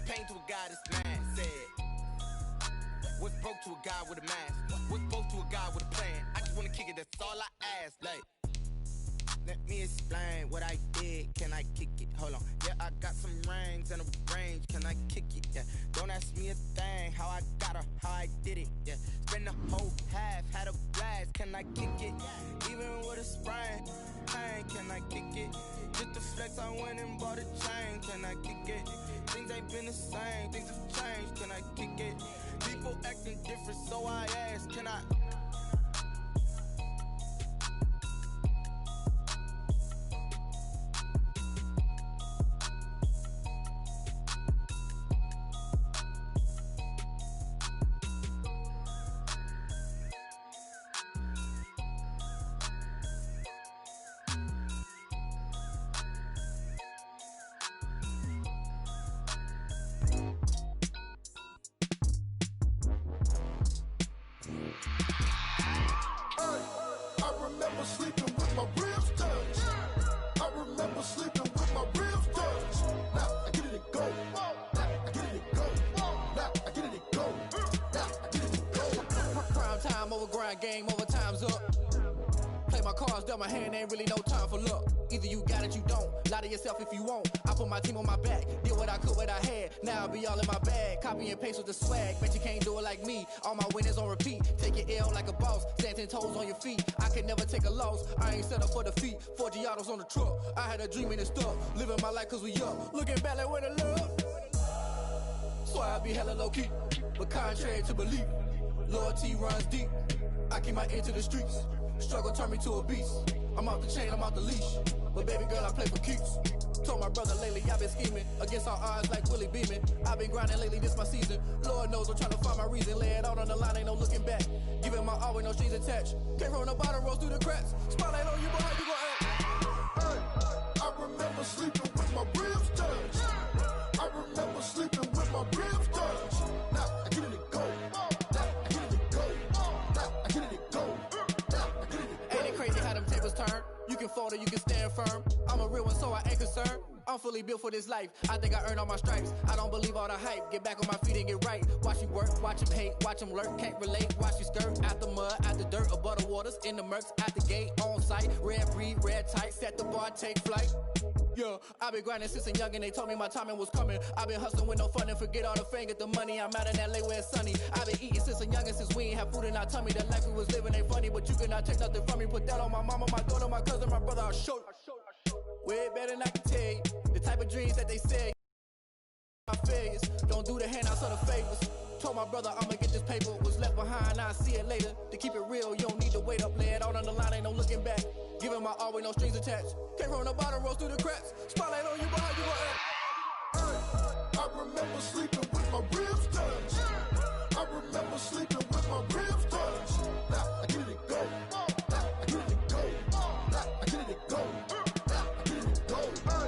pain to a guy that's mad. Said, what's broke to a guy with a mask? What's broke to a guy with a plan? I just wanna kick it, that's all I ask. Like, let me explain what I did. Can I kick it? Hold on. Yeah, I got some rings and a range. Can I kick it? Yeah. Don't ask me a thing. How I got her, how I did it. Yeah. Spend the whole half, had a blast. Can I kick it? Even with a sprain. Pain, can I kick it? Just the flex, I went and bought a chain. Can I kick it? Things ain't been the same. Things have changed. Can I kick it? People acting different, so I ask. Can I? Game over, time's up. Play my cards, dealt my hand, ain't really no time for luck. Either you got it, you don't. Lie to yourself if you won't. I put my team on my back, did what I could, what I had. Now I'll be all in my bag. Copy and paste with the swag. Bet you can't do it like me. All my winners on repeat. Take your L like a boss. Stand 10 toes on your feet. I can never take a loss. I ain't set up for defeat. 4 Giottos on the truck. I had a dream and it stuck. Living my life cause we up. Looking back like where the love. So I be hella low key. But contrary to belief, loyalty runs deep. I keep my ear to the streets. Struggle turned me to a beast. I'm off the chain, I'm off the leash. But baby girl, I play for keeps. Told my brother lately, I've been scheming against all odds like Willie Beeman. I've been grinding lately, this my season. Lord knows I'm trying to find my reason. Lay it out on the line, ain't no looking back. Giving my all with no strings attached. Came from the bottom, rose through the cracks. Spotlight on you, boy, how you gon' act? Hey, I remember sleeping with my ribs touched. I remember sleeping with my ribs touched. Now I get it to go. Turn. You can fold or you can stand firm. I'm a real one, so I ain't concerned. I'm fully built for this life. I think I earned all my stripes. I don't believe all the hype. Get back on my feet and get right. Watch you work, watch him hate, watch him lurk. Can't relate, watch you skirt. Out the mud, out the dirt, above the waters, in the murks, out the gate, on site. Red breed, red tight, set the bar, take flight. Yeah, I've been grinding since a young and they told me my timing was coming. I've been hustling with no fun and forget all the fame, get the money. I'm out in LA where it's sunny. I've been eating since a youngin', since we ain't have food in our tummy. The life we was living ain't funny, but you cannot take nothing from me. Put that on my mama, my daughter, my cousin, my brother, I'll show you. Way better than I can tell you. The type of dreams that they say. My failures, don't do the handouts or the favors. Told my brother I'ma get this paper. Was left behind, I'll see it later. To keep it real, you don't need to wait up. Lay it out on the line, ain't no looking back. Giving my all with no strings attached. Came from the bottom, rose through the cracks. Spotlight on you, boy, how you gon' act? Hey, I remember sleeping with my ribs touched. I remember sleeping with my ribs touched. Now I get it to go. Now I get it to go. Now I get it to go. Now I get it to go. Hey,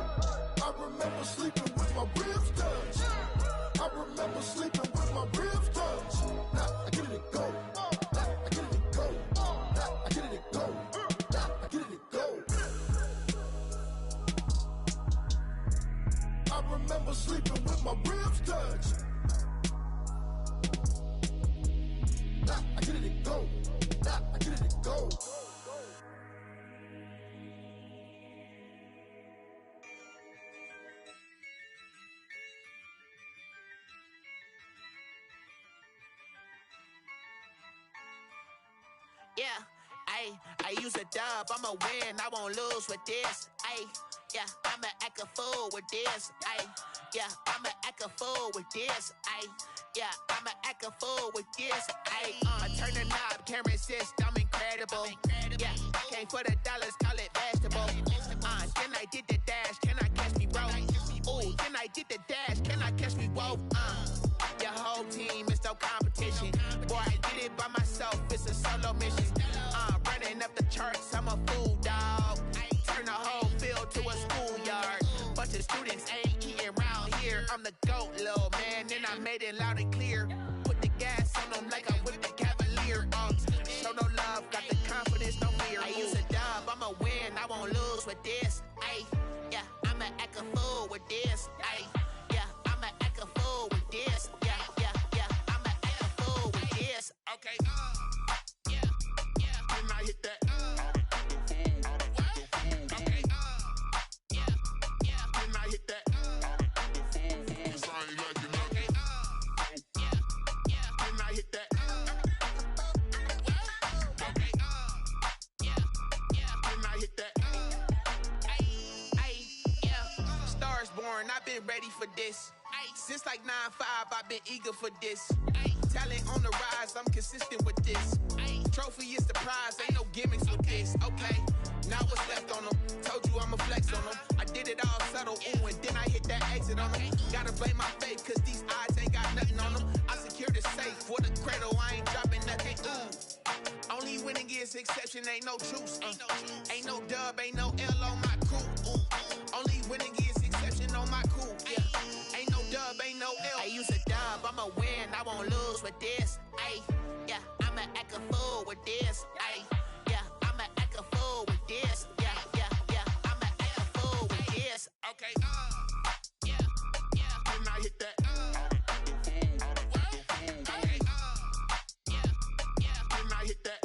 I remember sleeping with my ribs touched. I remember sleeping with my ribs touched. Now I get it to go. Now I get it to go. Now I get it to go. Now I get it to go. I remember sleeping with my ribs touched. Now I get it to go. Now I get it to go. Yeah, I use a dub, I'ma win, I won't lose with this. Yeah, I'ma act a fool with this. Yeah, I'ma act a fool with this. Yeah, I'ma act a fool with this. I turn the knob, camera assist, I'm incredible. Yeah, came for the dollars, call it vegetable. Then I did the dash, can I catch me, bro? Ooh, then I did the dash, can I catch me, whoa? Your whole team is no competition. Boy, I did it by myself, it's a solo mission. Running up the charts, I'm a fool, dog. Turn the whole field to a schoolyard. Bunch of students ain't eating around here. I'm the GOAT, little man, and I made it loud and clear. Put the gas on them like I'm with the Cavalier. Show no love, got the confidence, no fear. I use a dub, I'ma win, I won't lose with this. Yeah, I'ma act a fool with this. Yeah, I'ma act a fool been ready for this. Since like 9-5, I've been eager for this. Talent on the rise, I'm consistent with this. Trophy is the prize, ain't no gimmicks with this. Okay, now what's left on them? Told you I'ma flex on them. I did it all subtle, ooh, and then I hit that exit on them. Gotta blame my faith, cause these eyes ain't got nothing on them. I secured the safe for the cradle, I ain't dropping nothing, ooh. Only winning is exception, ain't no truce. Ain't no dub, ain't no L on my crew. Only winning is exception on my crew. Yeah. Ain't no dub, ain't no L. I use a dub, I'ma win, I won't lose with this. Ay, yeah, I'ma act a fool with this. Ay, yeah, I'ma act a fool with this. Yeah, yeah, yeah, I'ma act a fool with this. Okay, yeah, yeah. When I hit that, okay, yeah, yeah. When I hit that.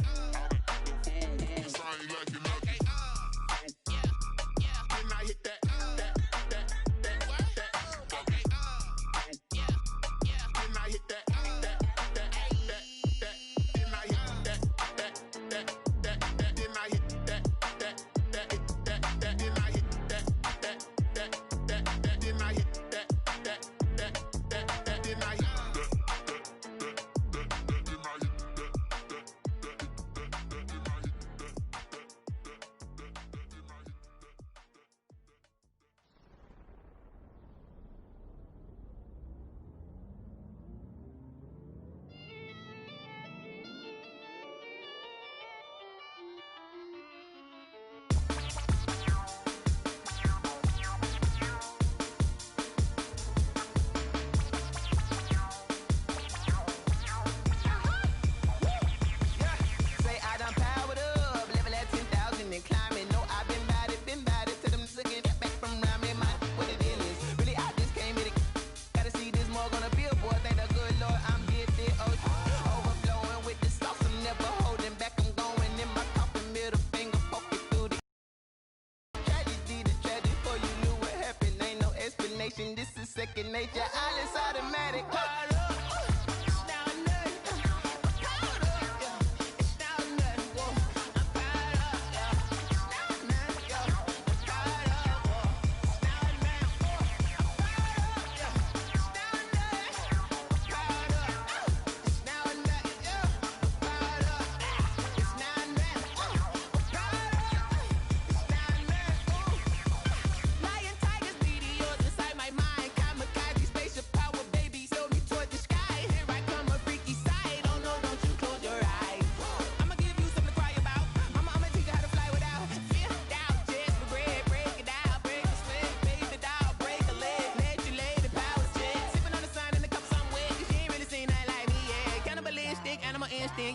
This is second nature, all is automatic.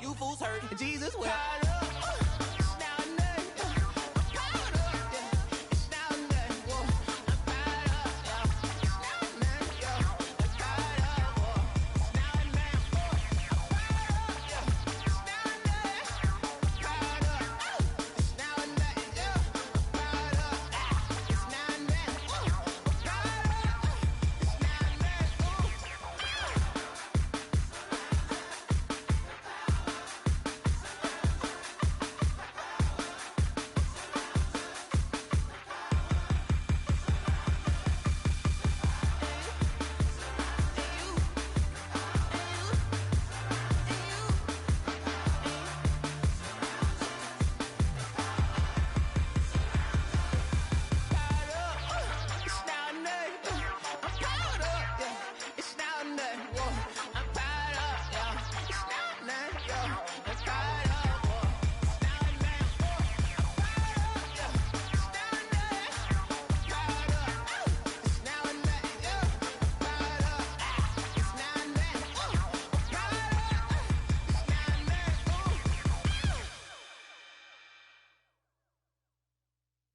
You fools hurt. Jesus will.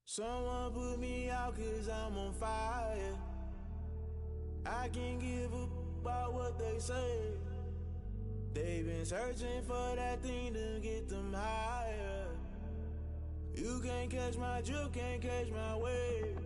Someone put me out 'cause I'm on fire. I can't give up about what they say. They've been searching for that thing to get them higher. You can't catch my drift, can't catch my wave.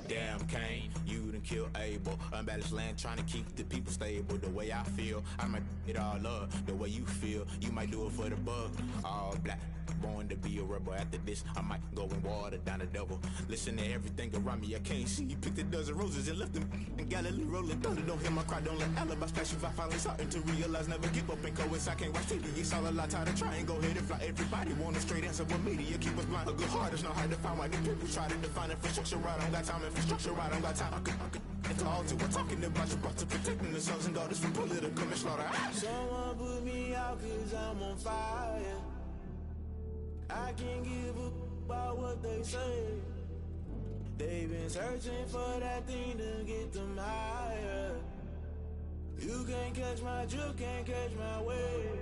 Damn, Cain, you done killed Abel. Unbalanced land, trying to keep the people stable. The way I feel, I might it all up. The way you feel, you might do it for the buck. All black, born to be a rebel. After this, I might go and water down the devil. Listen to everything around me, I can't see. He picked a dozen roses and left them in Galilee rolling thunder. Don't hear my cry, don't let alibis pass you. I finally starting to realize, never give up and coincide. Can't watch TV, it's all a lot. Tired of trying, go ahead and fly. Everybody want a straight answer, but media keep us blind. A good heart is not hard to find. Why the people try to define infrastructure right? I don't got time, infrastructure right, I don't got time. I could call to. We're talking about you, brought to protecting the sons and daughters from political and slaughter. Someone put me out cause I'm on fire. I can't give up about what they say. They've been searching for that thing to get them higher. You can't catch my drift, can't catch my wave.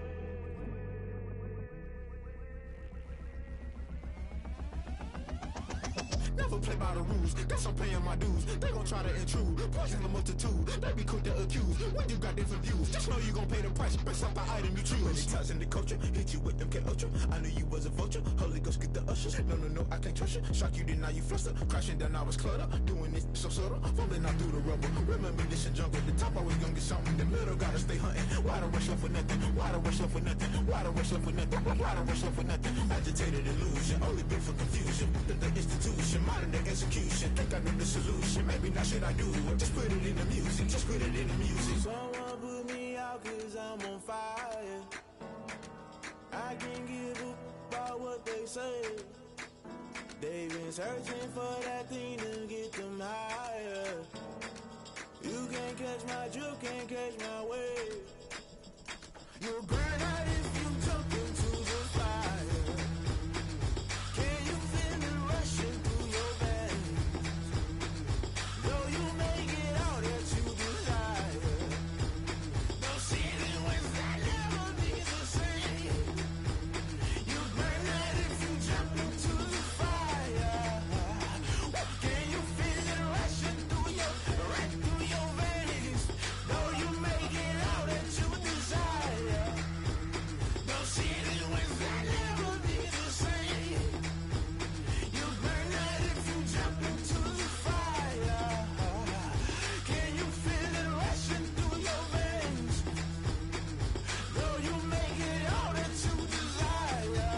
Never play by the rules, guess I'm paying my dues. They gon' try to intrude, poison the multitude. They be quick to accuse, when you got different views. Just know you gon' pay the price, based off the item you choose. Many times in the culture, hit you with them K-Ultra. I knew you was a vulture, Holy Ghost get the ushers. No, I can't trust you. Shock you, then now you fluster. Crashing down, I was cluttered. Doing this so subtle, falling out through the rubble. Remember this in jungle, the top I was young and something. The middle gotta stay hunting. Why the rush left for nothing? Why the rush left for nothing? Why the rush left for nothing? Why the rush left for nothing? Agitated illusion, only been for confusion. The institution, modern day execution. Think I know the solution. Maybe not should I do it? Just put it in the music. Just put it in the music. Someone put me out cause I'm on fire. I can't give up about what they say. They've been searching for that thing to get them higher. You can't catch my drift, can't catch my wave. You'll burn out if you jump into the fire. Can you feel it rushing through your veins? Though you may get all that you desire. No ceiling when that never be the same. You burn out if you jump into the fire. Can you feel it rushing through your veins? Though you may get all that you desire. No ceiling when that never be the same. You burn out if you jump into the fire. Can you feel it rushing through your veins? Though you may get all that you desire.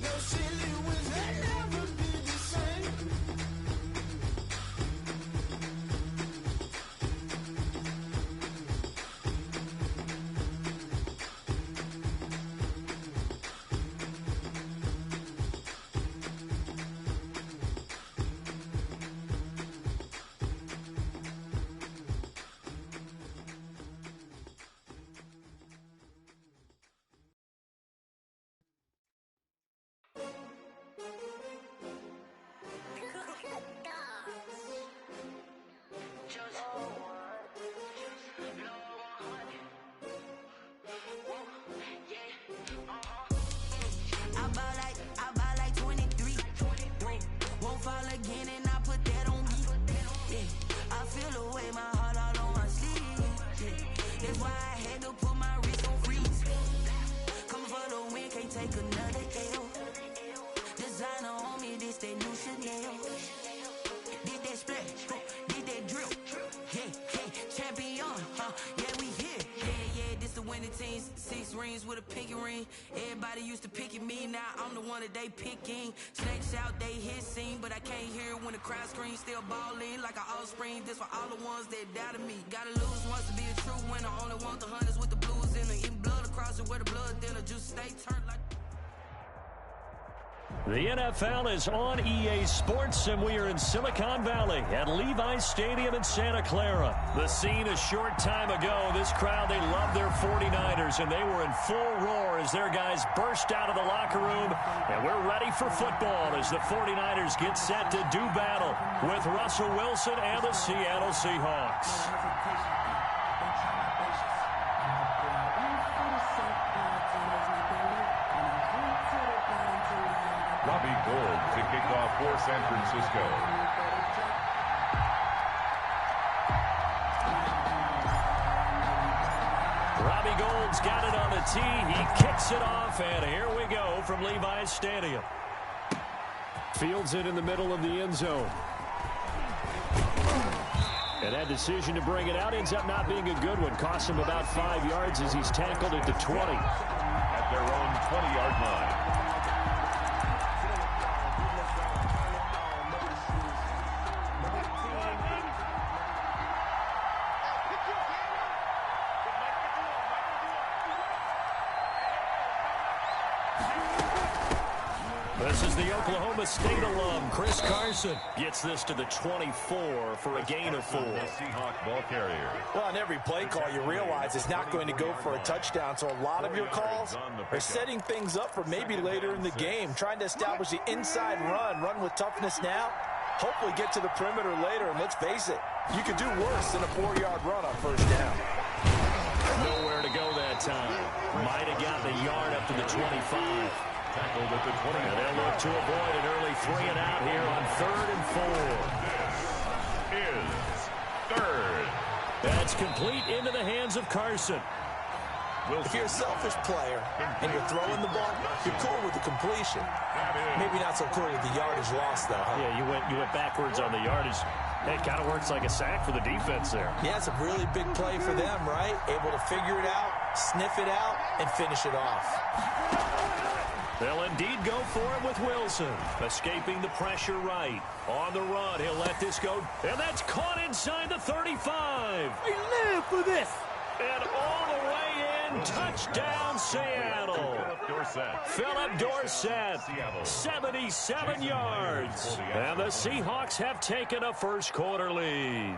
No ceiling when that never be the same. I buy like 23. Won't fall again and I put that on me. Yeah, I feel the way my heart all on my sleeve. Yeah, that's why I had to put my wrist on freeze. Coming for the win, can't take another L. Designer on me, this that new Chanel. Did that splash, did that drip. Yeah, champion, yeah, we here. Yeah, this the winning team. 6 rings with a pinky ring. Everybody used to pick at me, now I'm the one that they picking. Snakes out, they hit scene, but I can't hear it when the crowd screams. Still balling like an offspring. This for all the ones that doubted me. Gotta lose once to be a true winner. Only want the hunters with the blues in them. Eating blood across it where the blood thinner. Juice stay turned like. The NFL is on EA Sports, and we are in Silicon Valley at Levi's Stadium in Santa Clara. The scene a short time ago, this crowd, they love their 49ers, and they were in full roar as their guys burst out of the locker room. And we're ready for football as the 49ers get set to do battle with Russell Wilson and the Seattle Seahawks. Robbie Gould to kick off for San Francisco. Robbie Gould's got it on the tee. He kicks it off, and here we go from Levi's Stadium. Fields it in the middle of the end zone. And that decision to bring it out ends up not being a good one. Costs him about 5 yards as he's tackled at the 20. At their own 20-yard line. This is the Oklahoma State alum, Chris Carson. Gets this to the 24 for a gain of 4. Seahawk ball carrier. Well, on every play call, you realize it's not going to go for a touchdown, so a lot of your calls are setting things up for maybe later in the game, trying to establish the inside run with toughness now, hopefully get to the perimeter later, and let's face it, you could do worse than a 4-yard run on first down. Nowhere to go that time. Might have got the yard up to the 25. Tackled at the 20. And they'll look to avoid an early 3 and out here on 3rd and 4. This is 3rd. That's complete into the hands of Carson. If you're a selfish player and you're throwing the ball, you're cool with the completion. Maybe not so cool with the yardage loss, though. Huh? Yeah, you went backwards on the yardage. Hey, it kind of works like a sack for the defense there. Yeah, it's a really big play for them, right? Able to figure it out, sniff it out, and finish it off. They'll indeed go for it with Wilson. Escaping the pressure right. On the run, he'll let this go. And that's caught inside the 35. We live for this. And all the way in, touchdown Seattle. Philip Dorsett, 77 yards. And the Seahawks have taken a first-quarter lead.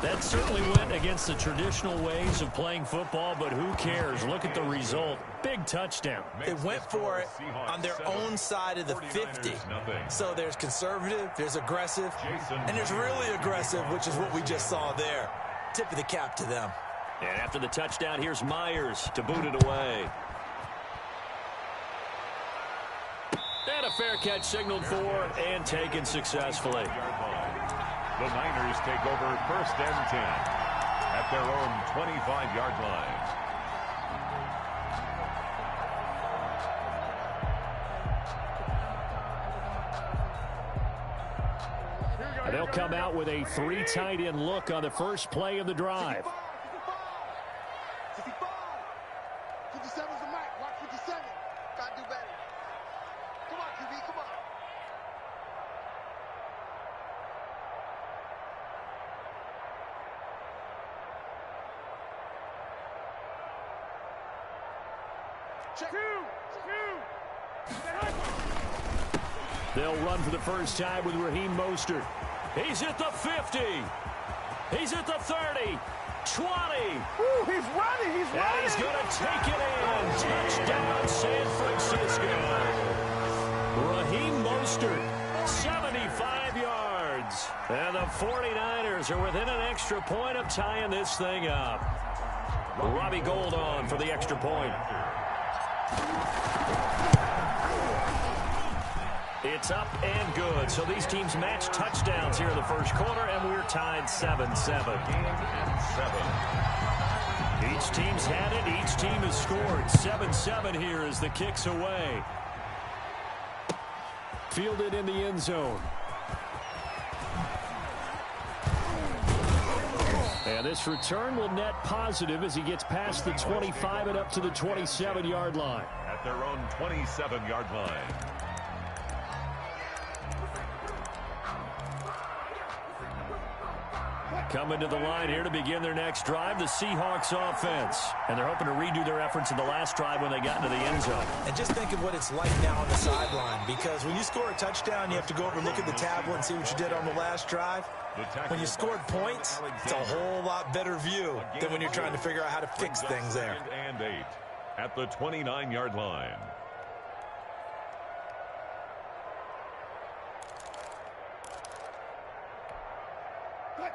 That certainly went against the traditional ways of playing football, but who cares? Look at the result. Big touchdown. They went for it on their own side of the 50. So there's conservative, there's aggressive, and there's really aggressive, which is what we just saw there. Tip of the cap to them. And after the touchdown, here's Myers to boot it away. And a fair catch signaled for and taken successfully. The Niners take over 1st and 10 at their own 25-yard line. And they'll come out with a 3 tight end look on the first play of the drive. 57's the mic. Watch 57. Gotta do better. Come on, QB, come on. Check. They'll run for the first time with Raheem Mostert. He's at the 50. He's at the 30. 20. Ooh, he's running. He's running. And he's going to take it in. Touchdown, San Francisco. Raheem Mostert, 75 yards. And the 49ers are within an extra point of tying this thing up. Robbie Gould on for the extra point. It's up and good. So these teams match touchdowns here in the first quarter, and we're tied 7-7. Each team's had it. Each team has scored. 7-7 here as the kick's away. Fielded in the end zone. And this return will net positive as he gets past the 25 and up to the 27-yard line. At their own 27-yard line. Coming to the line here to begin their next drive, the Seahawks offense. And they're hoping to redo their efforts in the last drive when they got into the end zone. And just think of what it's like now on the sideline, because when you score a touchdown, you have to go over and look at the tablet and see what you did on the last drive. When you scored points, it's a whole lot better view than when you're trying to figure out how to fix things there. And 8 at the 29-yard line.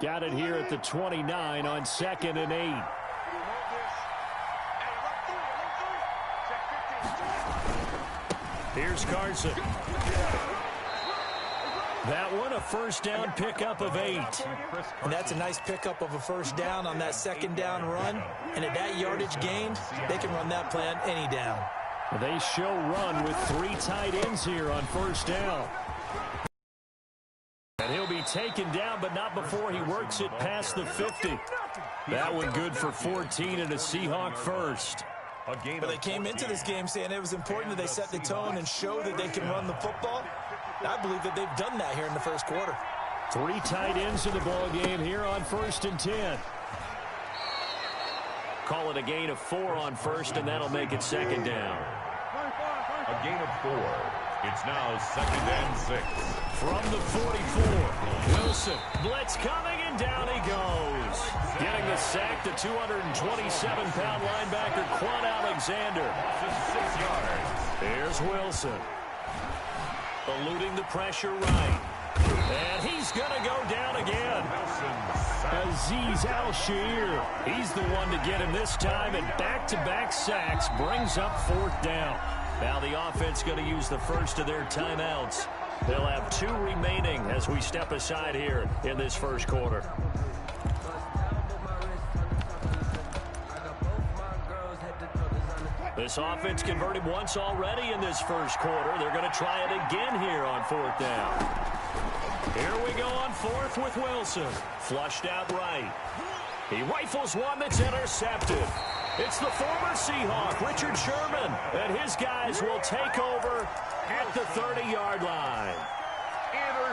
Got it here at the 29 on 2nd and 8. Here's Carson. That one, a first down pickup of 8. And that's a nice pickup of a first down on that second down run. And at that yardage gained, they can run that play on any down. They show run with 3 tight ends here on first down. And he'll be taken down, but not before he works it past the 50. That one good for 14 and a Seahawk first. But they came into this game saying it was important that they set the tone and show that they can run the football. I believe that they've done that here in the first quarter. 3 tight ends in the ball game here on 1st and 10. Call it a gain of 4 on first, and that'll make it 2nd down. A gain of 4. It's now 2nd and 6. From the 44, Wilson. Blitz coming, and down he goes. Getting the sack, the 227-pound linebacker, Quan Alexander. Just 6 yards. Here's Wilson. Eluding the pressure right. And he's going to go down again. Azeez Al-Shaair. He's the one to get him this time, and back-to-back sacks brings up 4th down. Now the offense going to use the first of their timeouts. They'll have 2 remaining as we step aside here in this first quarter. This offense converted once already in this first quarter. They're going to try it again here on 4th down. Here we go on 4th with Wilson. Flushed out right. He rifles one that's intercepted. It's the former Seahawk, Richard Sherman, and his guys will take over at the 30-yard line.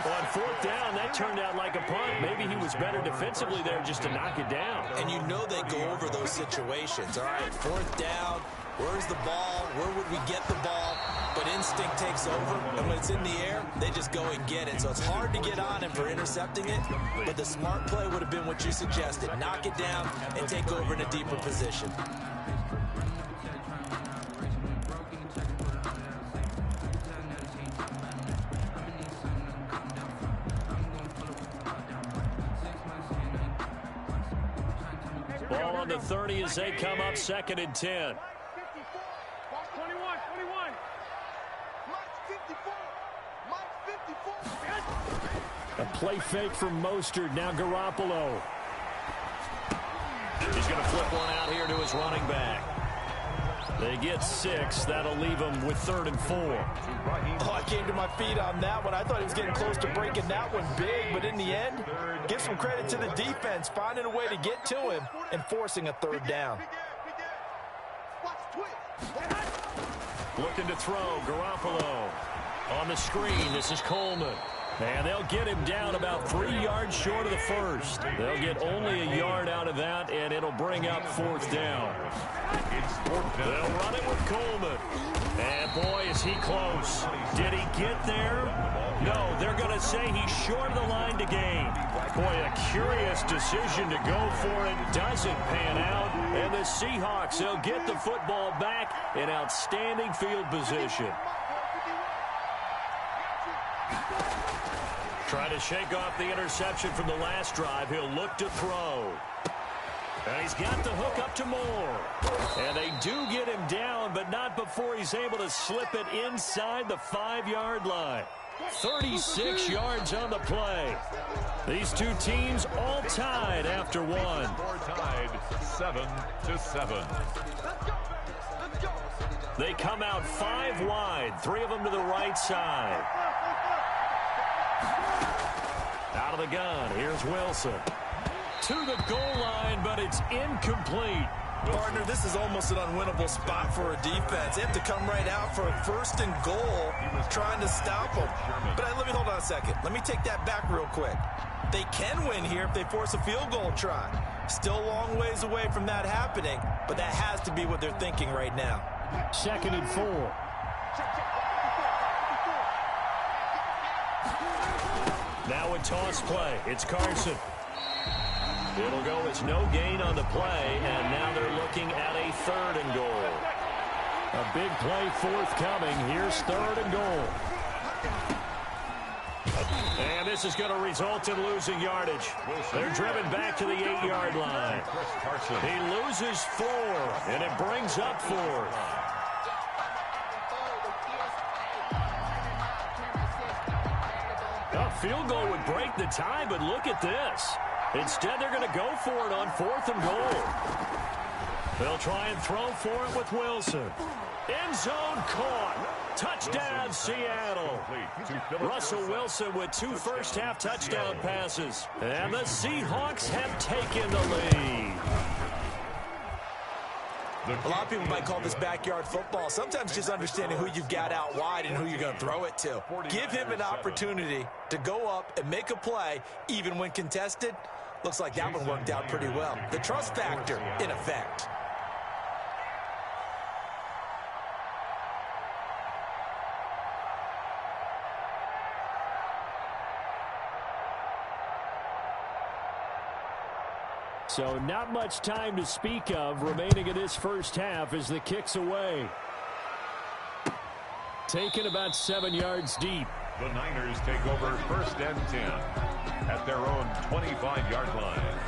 On 4th down, that turned out like a punt. Maybe he was better defensively there just to knock it down. And you know they go over those situations. All right, 4th down, where's the ball? Where would we get the ball? But instinct takes over, and when it's in the air, they just go and get it. So it's hard to get on him for intercepting it, but the smart play would have been what you suggested. Knock it down and take over in a deeper position. Ball on the 30 as they come up 2nd and 10. A play fake from Mostert. Now Garoppolo. He's going to flip one out here to his running back. They get 6. That'll leave them with 3rd and 4. Oh, I came to my feet on that one. I thought he was getting close to breaking that one big, but in the end, give some credit to the defense, finding a way to get to him and forcing a 3rd down. Looking to throw, Garoppolo. On the screen, this is Coleman. And they'll get him down about 3 yards short of the first. They'll get only a yard out of that, and it'll bring up 4th down. It's 4th down. They'll run it with Coleman. And, boy, is he close. Did he get there? No, they're going to say he's short of the line to gain. Boy, a curious decision to go for it. Doesn't pan out. And the Seahawks, they'll get the football back in outstanding field position. Trying to shake off the interception from the last drive. He'll look to throw. And he's got the hook up to Moore. And they do get him down, but not before he's able to slip it inside the 5-yard line. 36 yards on the play. These two teams all tied after one. Tied 7-7. They come out 5 wide, 3 of them to the right side. Out of the gun, here's Wilson. To the goal line, but it's incomplete. Partner, this is almost an unwinnable spot for a defense. They have to come right out for a 1st and goal, trying to stop them. But let me hold on a second. Let me take that back real quick. They can win here if they force a field goal try. Still a long ways away from that happening, but that has to be what they're thinking right now. 2nd and 4. Now a toss play. It's Carson. It'll go as no gain on the play, and now they're looking at a 3rd and goal. A big play forthcoming. Here's 3rd and goal. And this is going to result in losing yardage. They're driven back to the 8-yard line. He loses 4, and it brings up 4th. A field goal would break the tie, but look at this. Instead, they're going to go for it on 4th and goal. They'll try and throw for it with Wilson. End zone caught. Touchdown, Seattle. Russell Wilson with 2 first-half touchdown passes. And the Seahawks have taken the lead. A lot of people might call this backyard football. Sometimes just understanding who you've got out wide and who you're going to throw it to. Give him an opportunity to go up and make a play, even when contested. Looks like that one worked out pretty well. The trust factor, in effect. So not much time to speak of remaining in this first half as the kick's away. Taken about 7 yards deep. The Niners take over 1st and 10 at their own 25-yard line.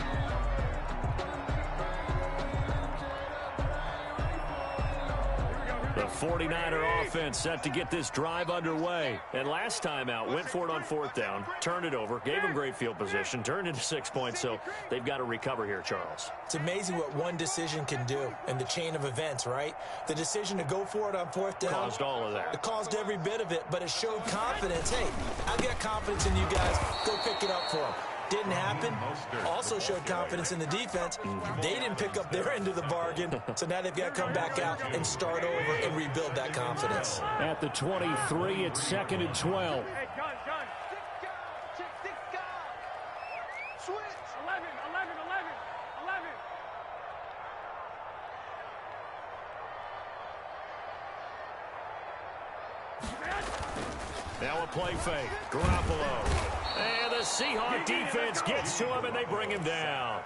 The 49er offense set to get this drive underway. And last time out, went for it on 4th down, turned it over, gave them great field position, turned into 6 points, so they've got to recover here, Charles. It's amazing what one decision can do in the chain of events, right? The decision to go for it on 4th down. Caused all of that. It caused every bit of it, but it showed confidence. Hey, I've got confidence in you guys. Go pick it up for them. Didn't happen. Also showed confidence in the defense. They didn't pick up their end of the bargain, so now they've got to come back out and start over and rebuild that confidence. At the 23, it's 2nd and 12. Hey, gun. Six guys. Switch. 11. Now a play fake. Garoppolo. And the Seahawk defense gets to him, and they bring him down.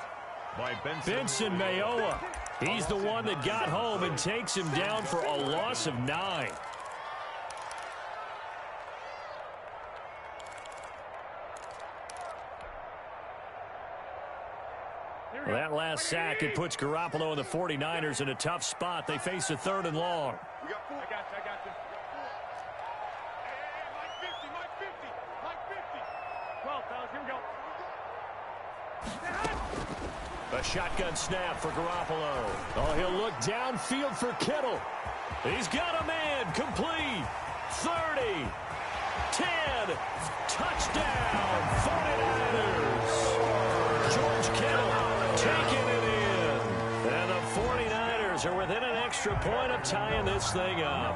By Benson Mayowa. He's the one that got home and takes him down for a loss of 9. Well, that last sack, it puts Garoppolo and the 49ers in a tough spot. They face a 3rd and long. I got you. Hey, Mike 50. 12, fellas, here we go. A shotgun snap for Garoppolo. Oh, he'll look downfield for Kittle. He's got a man. Complete. 30. 10. Touchdown. 49ers. George Kittle taking it in. And the 49ers are within an extra point of tying this thing up.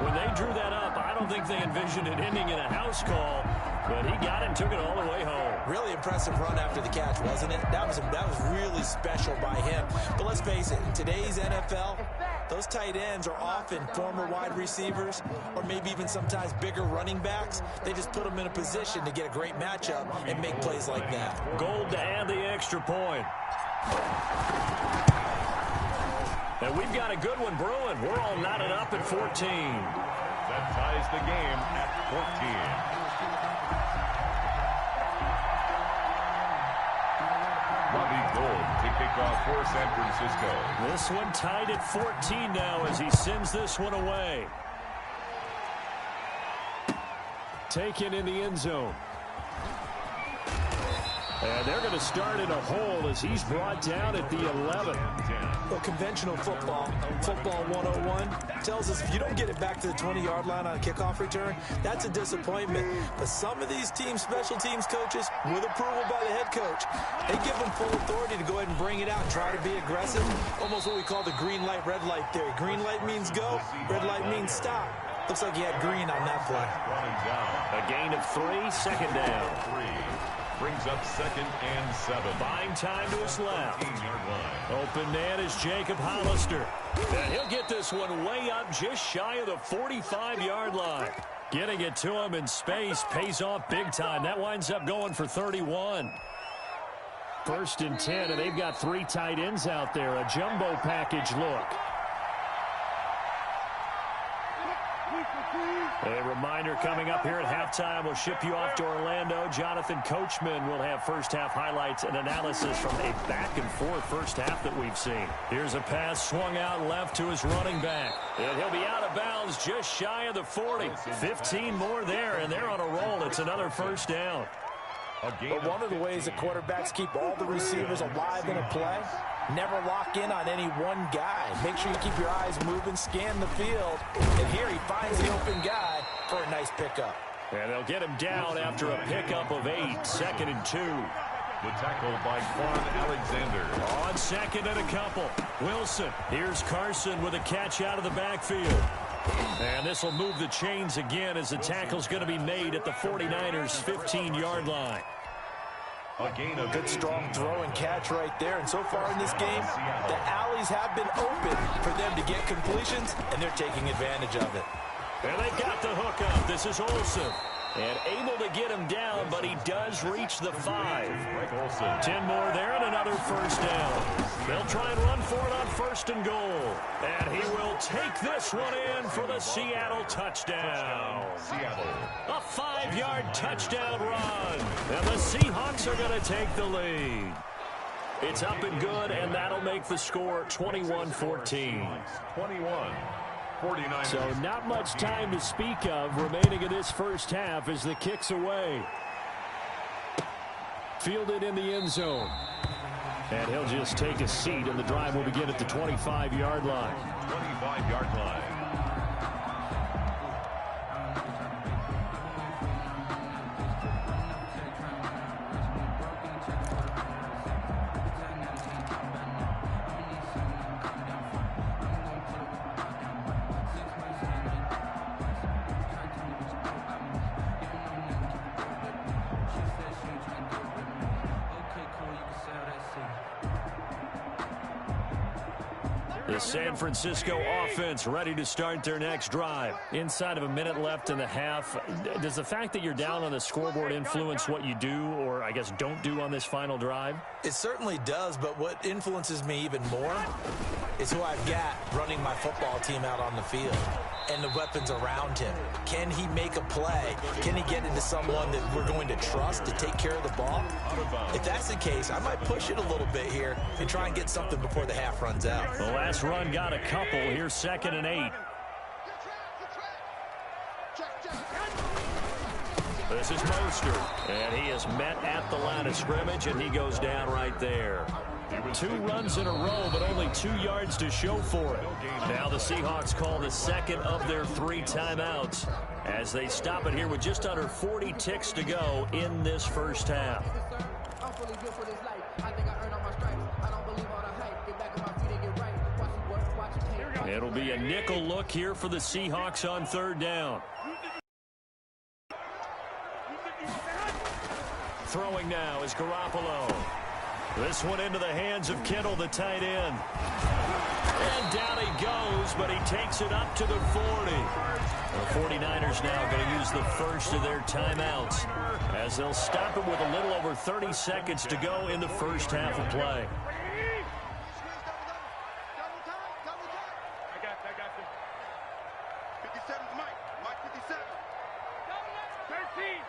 When they drew that up, I don't think they envisioned it ending in a house call, but he got it and took it all the way home. Really impressive run after the catch, wasn't it? That was really special by him. But let's face it, in today's NFL, those tight ends are often former wide receivers or maybe even sometimes bigger running backs. They just put them in a position to get a great matchup and make plays like that. Gold to add the extra point. And we've got a good one brewing. We're all knotted up at 14. That ties the game at 14. Robbie Gould to kick off for San Francisco. This one tied at 14 now as he sends this one away. Taken in the end zone. And they're going to start in a hole as he's brought down at the 11. Well, conventional football 101, tells us if you don't get it back to the 20-yard line on a kickoff return, that's a disappointment. But some of these team special teams coaches, with approval by the head coach, they give them full authority to go ahead and bring it out and try to be aggressive. Almost what we call the green light, red light theory. Green light means go, red light means stop. Looks like he had green on that play. A gain of 3, 2nd down. Brings up 2nd and 7. Buying time to his left. Open man is Jacob Hollister. And he'll get this one way up just shy of the 45-yard line. Getting it to him in space pays off big time. That winds up going for 31. 1st and 10, and they've got 3 tight ends out there. A jumbo package look. A reminder coming up here at halftime. We'll ship you off to Orlando. Jonathan Coachman will have first-half highlights and analysis from a back-and-forth first half that we've seen. Here's a pass swung out left to his running back. And he'll be out of bounds just shy of the 40. 15 more there, and they're on a roll. It's another first down. But one of the ways that quarterbacks keep all the receivers alive in a play, never lock in on any one guy. Make sure you keep your eyes moving, scan the field. And here he finds the open guy for a nice pickup. And they'll get him down after a pickup of 8, 2nd and 2. The tackle by Quan Alexander. On 2nd and a couple. Wilson. Here's Carson with a catch out of the backfield. And this will move the chains again as the tackle's going to be made at the 49ers' 15-yard line. A gain of good strong throw and catch right there. And so far in this game, the alleys have been open for them to get completions, and they're taking advantage of it. And they've got the hook up. This is Olsen. And able to get him down, but he does reach the 5. 10 more there and another first down. They'll try and run for it on 1st and goal. And he will take this one in for the Seattle touchdown. A 5-yard touchdown run. And the Seahawks are going to take the lead. It's up and good, and that'll make the score 21-14. 49. So not much time to speak of remaining in this first half as the kick's away. Fielded in the end zone. And he'll just take a seat, and the drive will begin at the 25-yard line. 25-yard line. The San Francisco offense ready to start their next drive. Inside of a minute left in the half, does the fact that you're down on the scoreboard influence what you do, or I guess don't do on this final drive? It certainly does, but what influences me even more is who I've got running my football team out on the field and the weapons around him. Can he make a play? Can he get into someone that we're going to trust to take care of the ball? If that's the case, I might push it a little bit here and try and get something before the half runs out. The last run got a couple. Here's 2nd and 8. This is Mostert, and he is met at the line of scrimmage, and he goes down right there. 2 runs in a row, but only 2 yards to show for it. Now the Seahawks call the second of their 3 timeouts as they stop it here with just under 40 ticks to go in this first half. It'll be a nickel look here for the Seahawks on 3rd down. Throwing now is Garoppolo. This one into the hands of Kittle, the tight end. And down he goes, but he takes it up to the 40. The 49ers now going to use the first of their timeouts as they'll stop it with a little over 30 seconds to go in the first half of play. I got you. 57's Mike 57. 13.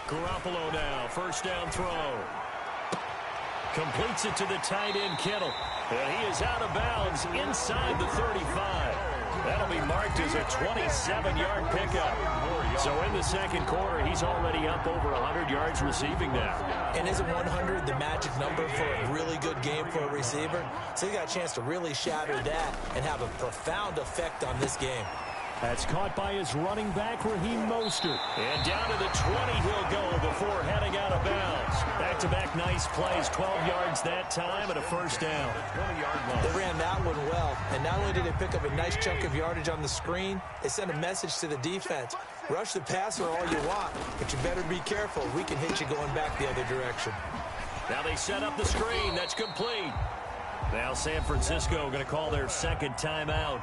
Garoppolo now, first down throw. Completes it to the tight end, Kittle. And he is out of bounds inside the 35. That'll be marked as a 27-yard pickup. So in the second quarter, he's already up over 100 yards receiving now. And isn't 100 the magic number for a really good game for a receiver? So he got a chance to really shatter that and have a profound effect on this game. That's caught by his running back, Raheem Mostert. And down to the 20 he'll go before heading out of bounds. Back-to-back nice plays, 12 yards that time and a first down. 20-yard line. They ran that one well, and not only did they pick up a nice chunk of yardage on the screen, they sent a message to the defense. Rush the passer all you want, but you better be careful. We can hit you going back the other direction. Now they set up the screen. That's complete. Now San Francisco going to call their second timeout,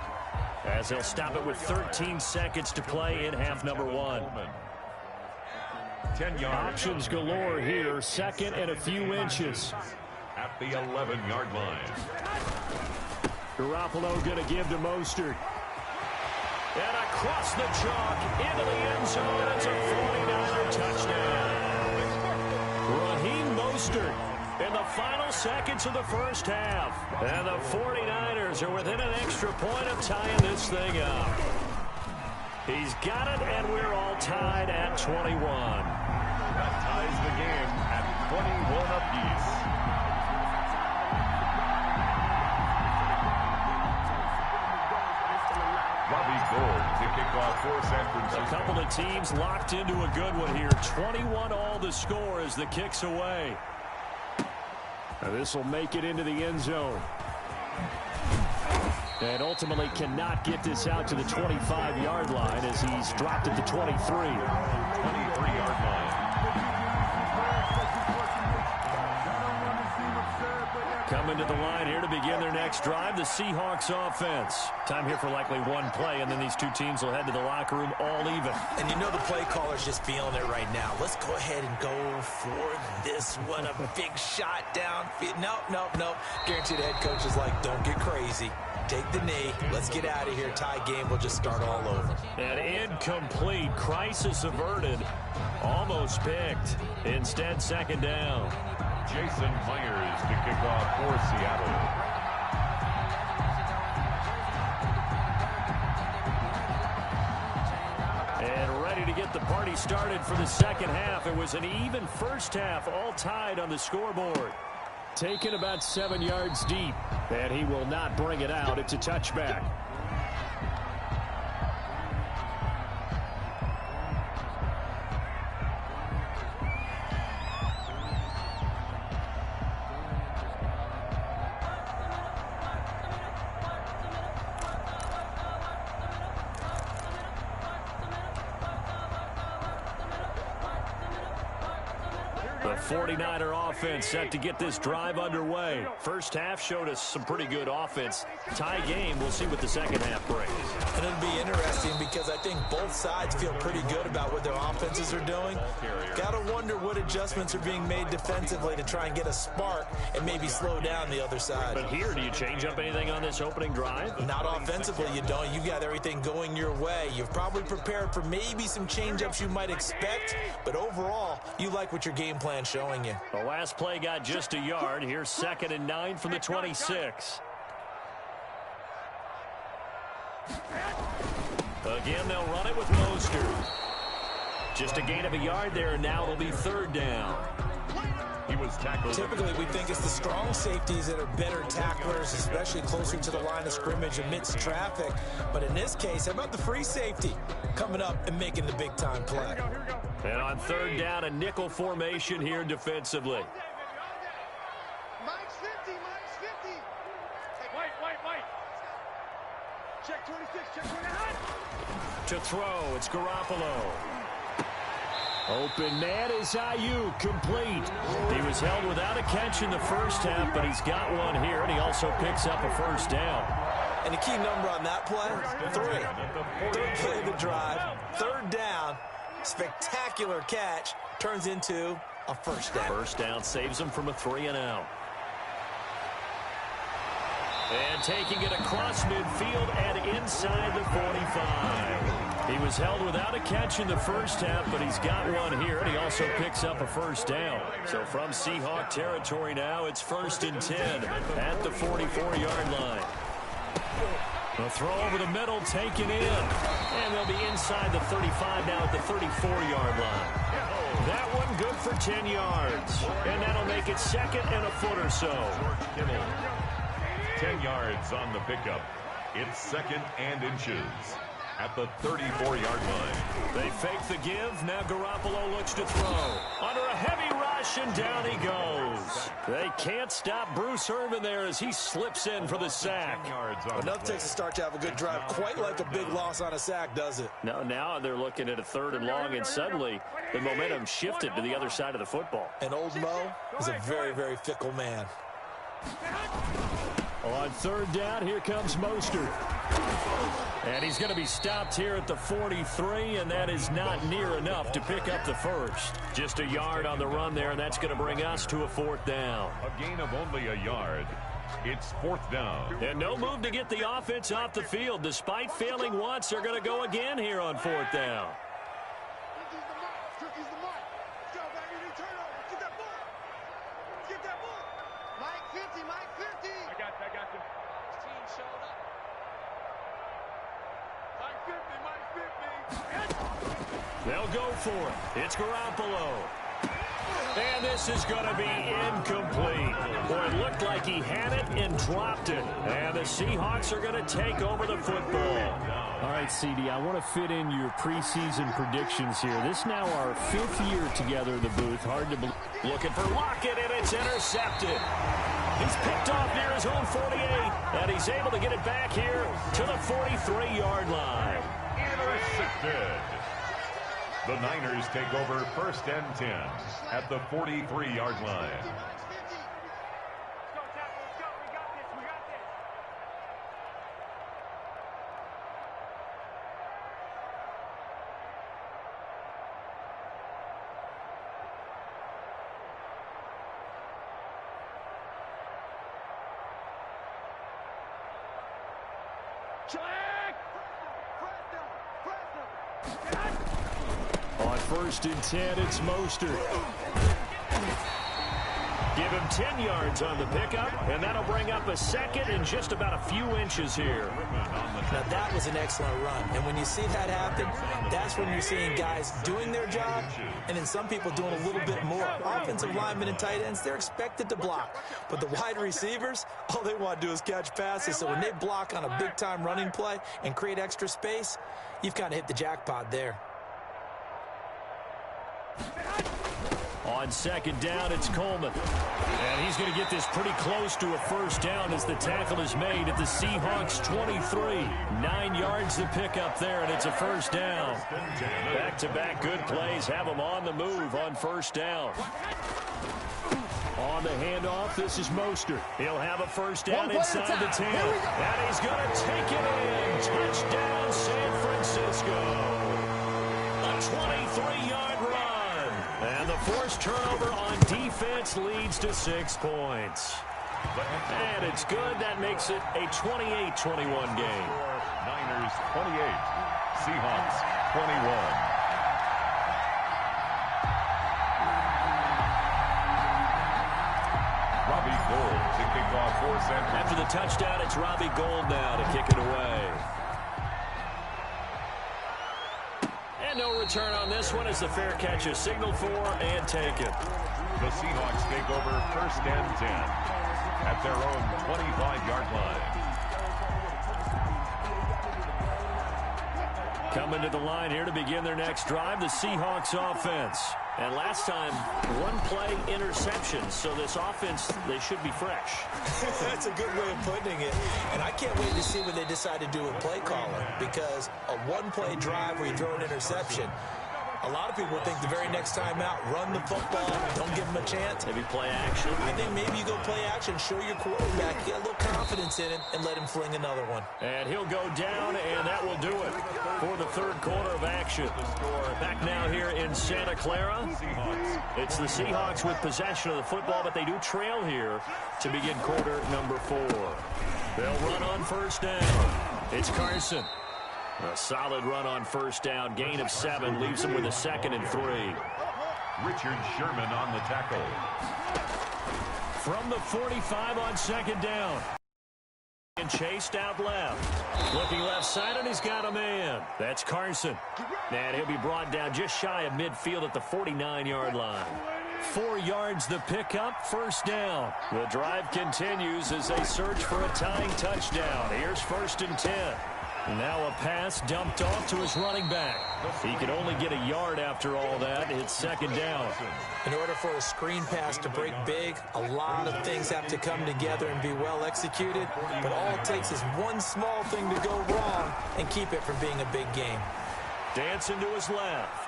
as they'll stop it with 13 seconds to play in half number 1. 10 yards. Options galore here. Second and a few inches. At the 11-yard line. Garoppolo going to give to Mostert. And across the chalk into the end zone. It's a 49er touchdown. Raheem Mostert in the final seconds of the first half. And the 49ers are within an extra point of tying this thing up. He's got it, and we're all tied at 21. That ties the game at 21 apiece. Robbie Gould to kick off for San Francisco. A couple of teams locked into a good one here. 21 all the score as the kick's away. Now this will make it into the end zone. And ultimately cannot get this out to the 25-yard line as he's dropped at the 23. 23-yard line. Coming to the line here to begin their next drive, the Seahawks offense. Time here for likely one play, and then these two teams will head to the locker room all even. And you know the play caller's just feeling it right now. Let's go ahead and go for this one. A big shot down. Nope. Guarantee the head coach is like, don't get crazy. Take the knee. Let's get out of here. Tie game will just start all over. An incomplete. Crisis averted. Almost picked. Instead, second down. Jason Myers to kick off for Seattle. And ready to get the party started for the second half. It was an even first half, all tied on the scoreboard. Taken about 7 yards deep, and he will not bring it out. It's a touchback. The 49er offense set to get this drive underway. First half showed us some pretty good offense. Tie game, we'll see what the second half brings. And it'll be interesting because I think both sides feel pretty good about what their offenses are doing. Got to wonder what adjustments are being made defensively to try and get a spark and maybe slow down the other side. But here, do you change up anything on this opening drive? Not offensively, you don't. You got everything going your way. You've probably prepared for maybe some change-ups you might expect, but overall, you like what your game plan's showing you. The last play got just a yard. Here's 2nd and 9 from the 26. Again, they'll run it with Mostert. Just a gain of a yard there, and now it'll be 3rd down. He was tackled. Typically, we think it's the strong safeties that are better tacklers, especially closer to the line of scrimmage amidst traffic. But in this case, how about the free safety coming up and making the big-time play? And on 3rd down, a nickel formation here defensively. Mike's 50. White. Check 26, check 29. To throw, it's Garoppolo. Open man is Ayuk, complete. He was held without a catch in the first half, but he's got one here, and he also picks up a first down. And the key number on that play, 3. Third play of the drive, 3rd down, spectacular catch, turns into a first down. First down saves him from a 3-and-out. And taking it across midfield and inside the 45. He was held without a catch in the first half, but he's got one here, and he also picks up a first down. So from Seahawk territory now, it's 1st and 10 at the 44-yard line. A throw over the middle, taken in. And they'll be inside the 35 now at the 34-yard line. That one good for 10 yards. And that'll make it 2nd and a foot or so. 10 yards on the pickup. It's 2nd and inches at the 34-yard line. They fake the give. Now Garoppolo looks to throw. Under a heavy rush, and down he goes. They can't stop Bruce Irvin there as he slips in for the sack. Enough takes a start to have a good drive. Quite like a big loss on a sack, does it? No, now they're looking at a 3rd and long, and suddenly the momentum shifted to the other side of the football. And old Mo is a very, very fickle man. On 3rd down, here comes Mostert. And he's going to be stopped here at the 43, and that is not near enough to pick up the first. Just a yard on the run there, and that's going to bring us to a 4th down. A gain of only a yard. It's 4th down. And no move to get the offense off the field. Despite failing once, they're going to go again here on 4th down. They'll go for it. It's Garoppolo. And this is going to be incomplete. Boy, it looked like he had it and dropped it. And the Seahawks are going to take over the football. All right, CD, I want to fit in your preseason predictions here. This is now our 5th year together in the booth. Hard to believe. Looking for Lockett, and it's intercepted. He's picked off near his own 48, and he's able to get it back here to the 43-yard line. Intercepted. The Niners take over 1st and 10 at the 43-yard line. On 1st and 10, it's Mostert. Give him 10 yards on the pickup, and that'll bring up a second and just about a few inches here. Now, that was an excellent run. And when you see that happen, that's when you're seeing guys doing their job and then some people doing a little bit more. Offensive linemen and tight ends, they're expected to block. But the wide receivers, all they want to do is catch passes. So when they block on a big-time running play and create extra space, you've kind of hit the jackpot there. On 2nd down, it's Coleman. And he's going to get this pretty close to a 1st down as the tackle is made at the Seahawks 23. 9 yards to pick up there, and it's a 1st down. Back-to-back good plays have him on the move on 1st down. On the handoff, this is Mostert. He'll have a 1st down inside the 10. And he's going to take it in. Touchdown, San Francisco. A 23-yard run. And the forced turnover on defense leads to 6 points. And it's good. That makes it a 28-21 game. Niners 28, Seahawks 21. Robbie Gould to kick off for San Francisco. After the touchdown, it's Robbie Gould now to kick it away. And no return on this one as the fair catch is signaled for and taken. The Seahawks take over 1st and 10 at their own 25-yard line. Coming to the line here to begin their next drive, the Seahawks offense. And last time, 1-play interception. So this offense, they should be fresh. That's a good way of putting it. And I can't wait to see what they decide to do with play calling, because a 1-play drive where you throw an interception, a lot of people would think the very next time out, run the football, don't give them a chance. Maybe play action. I think maybe you go play action, show your quarterback, get a little confidence in him, and let him fling another one. And he'll go down, and that will do it for the 3rd quarter of action. Back now here in Santa Clara. It's the Seahawks with possession of the football, but they do trail here to begin quarter number 4. They'll run on 1st down. It's Carson. A solid run on 1st down. Gain of 7 leaves him with a 2nd and 3. Richard Sherman on the tackle. From the 45 on 2nd down. And chased out left. Looking left side, and he's got a man. That's Carson. And he'll be brought down just shy of midfield at the 49-yard line. 4 yards the pickup, 1st down. The drive continues as they search for a tying touchdown. Here's 1st and 10. Now a pass dumped off to his running back. He could only get a yard after all that. It's 2nd down. In order for a screen pass to break big, a lot of things have to come together and be well executed. But all it takes is one small thing to go wrong and keep it from being a big game. Dancing to his left.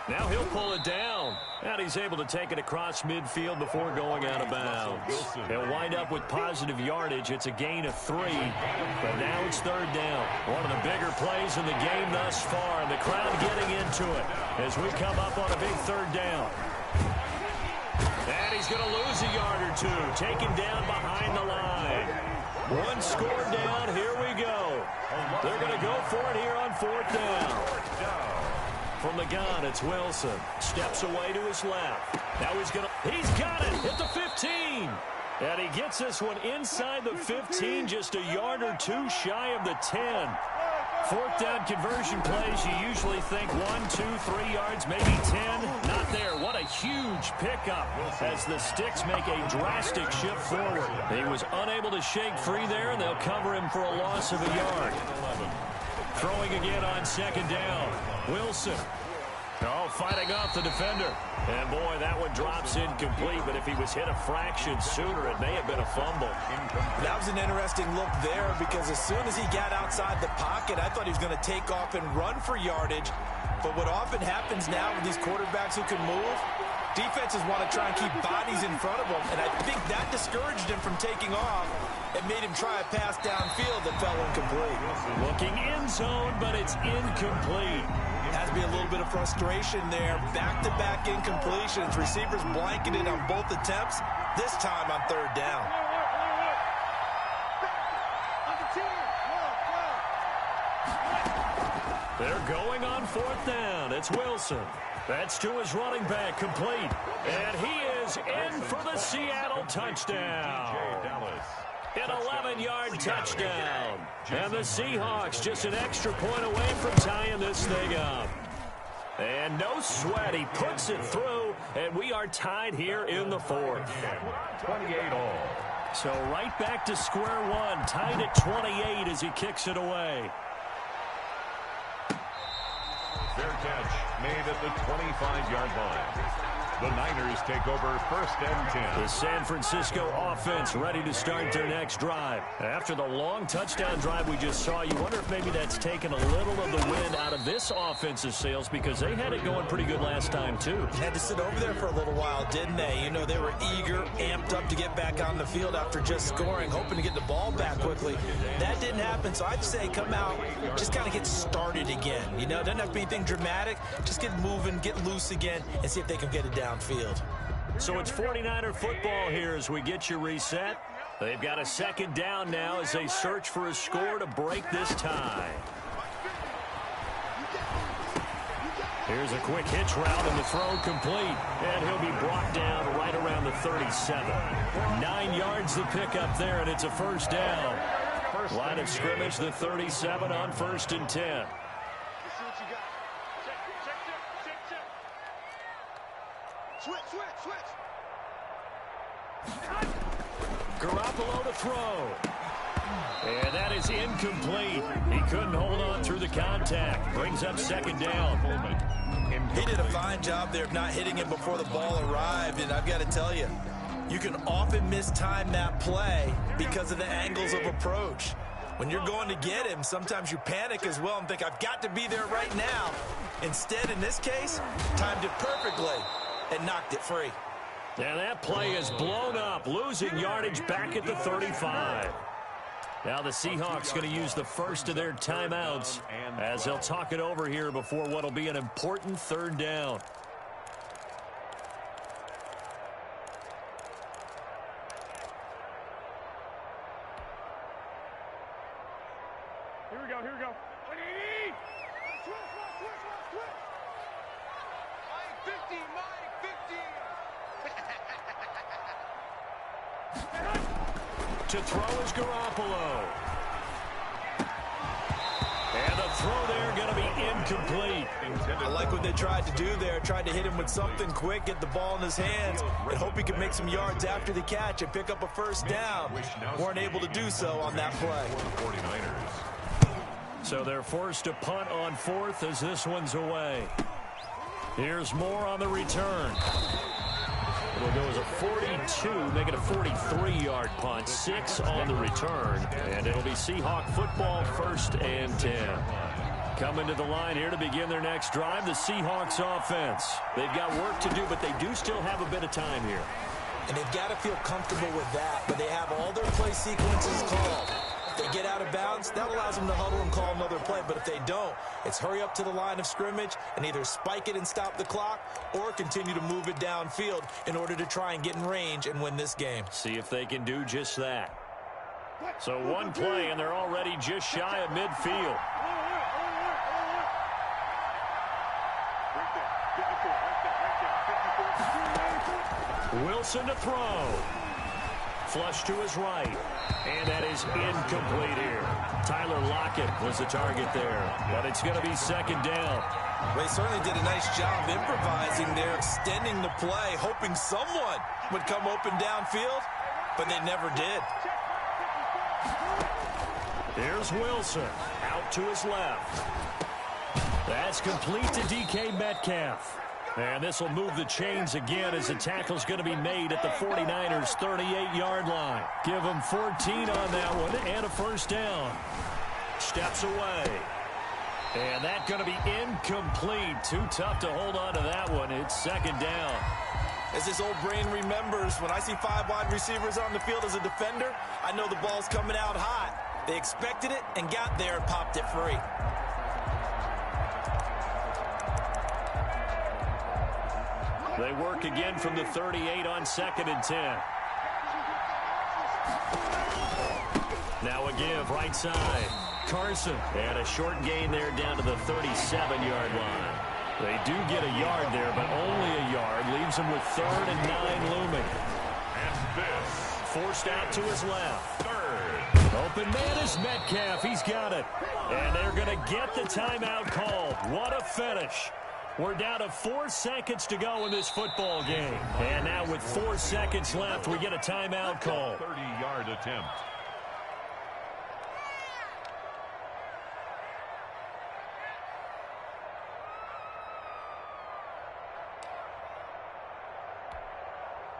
Now he'll pull it down. And he's able to take it across midfield before going out of bounds. He'll wind up with positive yardage. It's a gain of 3. But now it's 3rd down. One of the bigger plays in the game thus far. And the crowd getting into it as we come up on a big 3rd down. And he's going to lose a yard or 2. Taken down behind the line. 1 score down. Here we go. They're going to go for it here on 4th down. From the gun, it's Wilson. Steps away to his left. Now he's got it at the 15. And he gets this one inside the 15, just a yard or 2 shy of the 10. 4th down conversion plays, you usually think 1, 2, 3 yards, maybe 10. Not there. What a huge pickup as the Sticks make a drastic shift forward. He was unable to shake free there, and they'll cover him for a loss of a yard. Throwing again on 2nd down. Wilson. Oh, fighting off the defender. And, boy, that one drops incomplete. But if he was hit a fraction sooner, it may have been a fumble. That was an interesting look there because as soon as he got outside the pocket, I thought he was going to take off and run for yardage. But what often happens now with these quarterbacks who can move, defenses want to try and keep bodies in front of them. And I think that discouraged him from taking off. It made him try a pass downfield that fell incomplete. Looking end zone, but it's incomplete. Has to be a little bit of frustration there. Back-to-back incompletions. Receivers blanketed on both attempts, this time on 3rd down. They're going on 4th down. It's Wilson. That's to his running back, complete. And he is in for the Seattle touchdown. An 11-yard touchdown. And the Seahawks just an extra point away from tying this thing up. And no sweat. He puts it through, and we are tied here in the 4th. 28 all. So right back to square one, tied at 28 as he kicks it away. Fair catch made at the 25-yard line. The Niners take over 1st and 10. The San Francisco offense ready to start their next drive. After the long touchdown drive we just saw, you wonder if maybe that's taken a little of the wind out of this offensive sails because they had it going pretty good last time, too. Had to sit over there for a little while, didn't they? You know, they were eager, amped up to get back on the field after just scoring, hoping to get the ball back quickly. That didn't happen, so I'd say come out, just kind of get started again. You know, it doesn't have to be anything dramatic. Just get moving, get loose again, and see if they can get it downfield. So it's 49er football here as we get you reset. They've got a 2nd down now as they search for a score to break this tie. Here's a quick hitch route and the throw complete. And he'll be brought down right around the 37. 9 yards the pickup there, and it's a 1st down. Line of scrimmage, the 37 on 1st and 10. Garoppolo to throw. And that is incomplete. He couldn't hold on through the contact. Brings up 2nd down. He did a fine job there of not hitting him before the ball arrived, and I've got to tell you, you can often mistime that play because of the angles of approach. When you're going to get him, sometimes you panic as well and think, I've got to be there right now. Instead, in this case, timed it perfectly and knocked it free. And that play is blown up, losing yardage back at the 35. Now the Seahawks going to use the first of their timeouts as they'll talk it over here before what will be an important 3rd down. Here we go, here we go. 50, To throw is Garoppolo. And the throw there going to be incomplete. I like what they tried to do there. Tried to hit him with something quick, get the ball in his hands, and hope he could make some yards after the catch and pick up a 1st down. Weren't able to do so on that play. So they're forced to punt on 4th as this one's away. Here's more on the return. It'll go as a 42, make it a 43-yard punt, 6 on the return, and it'll be Seahawk football 1st and 10. Coming to the line here to begin their next drive, the Seahawks offense. They've got work to do, but they do still have a bit of time here. And they've got to feel comfortable with that, but they have all their play sequences called. If they get out of bounds, that allows them to huddle and call another play. But if they don't, it's hurry up to the line of scrimmage and either spike it and stop the clock or continue to move it downfield in order to try and get in range and win this game. See if they can do just that. So one play, and they're already just shy of midfield. Wilson to throw. Flush to his right. And that is incomplete here. Tyler Lockett was the target there. But it's going to be 2nd down. Well, he certainly did a nice job improvising there, extending the play, hoping someone would come open downfield, but they never did. Here's Wilson out to his left. That's complete to DK Metcalf. And this will move the chains again as the tackle's going to be made at the 49ers' 38-yard line. Give them 14 on that one and a 1st down. Steps away. And that's going to be incomplete. Too tough to hold on to that one. It's 2nd down. As his old brain remembers, when I see 5 wide receivers on the field as a defender, I know the ball's coming out hot. They expected it and got there and popped it free. They work again from the 38 on 2nd and 10. Now a give right side. Carson. And a short gain there down to the 37-yard line. They do get a yard there, but only a yard. Leaves them with 3rd and 9 looming. And this forced out to his left. 3rd. Open man is Metcalf. He's got it. And they're going to get the timeout called. What a finish. We're down to 4 seconds to go in this football game. And now with 4 seconds left, we get a timeout call. 30-yard attempt.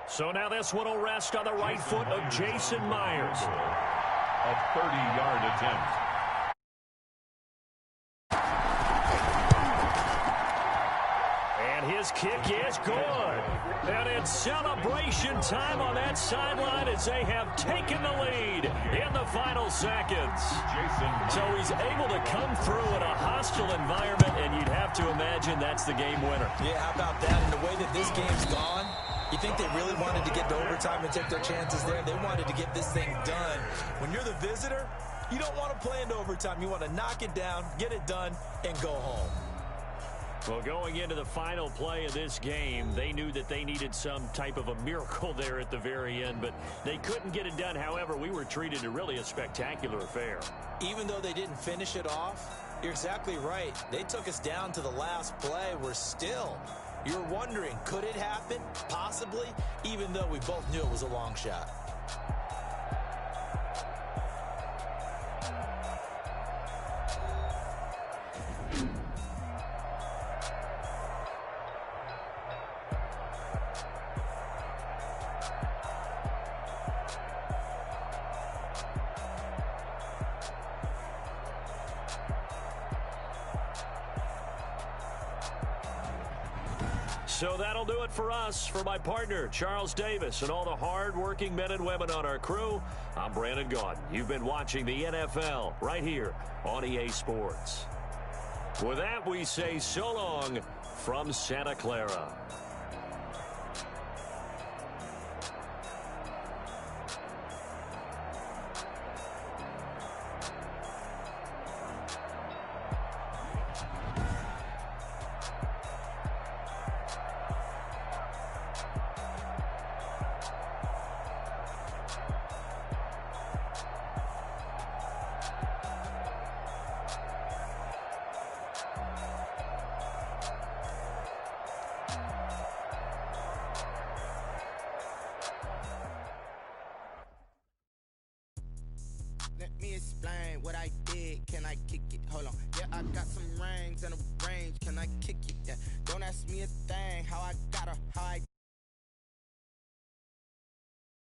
So now this one will rest on the right foot of Jason Myers. A 30-yard attempt. And his kick is good. And it's celebration time on that sideline as they have taken the lead in the final seconds. So he's able to come through in a hostile environment, and you'd have to imagine that's the game winner. Yeah, how about that? And the way that this game's gone, you think they really wanted to get to overtime and take their chances there? They wanted to get this thing done. When you're the visitor, you don't want to play into overtime. You want to knock it down, get it done, and go home. Well, going into the final play of this game, they knew that they needed some type of a miracle there at the very end, but they couldn't get it done. However, we were treated to really a spectacular affair. Even though they didn't finish it off, you're exactly right. They took us down to the last play. You're wondering, could it happen? Possibly, even though we both knew it was a long shot. So that'll do it for us. For my partner, Charles Davis, and all the hard-working men and women on our crew, I'm Brandon Gaudin. You've been watching the NFL right here on EA Sports. With that, we say so long from Santa Clara. Let me explain what I did. Can I kick it? Hold on. Yeah, I got some rings and a range. Can I kick it? Yeah. Don't ask me a thing. How I got her. How I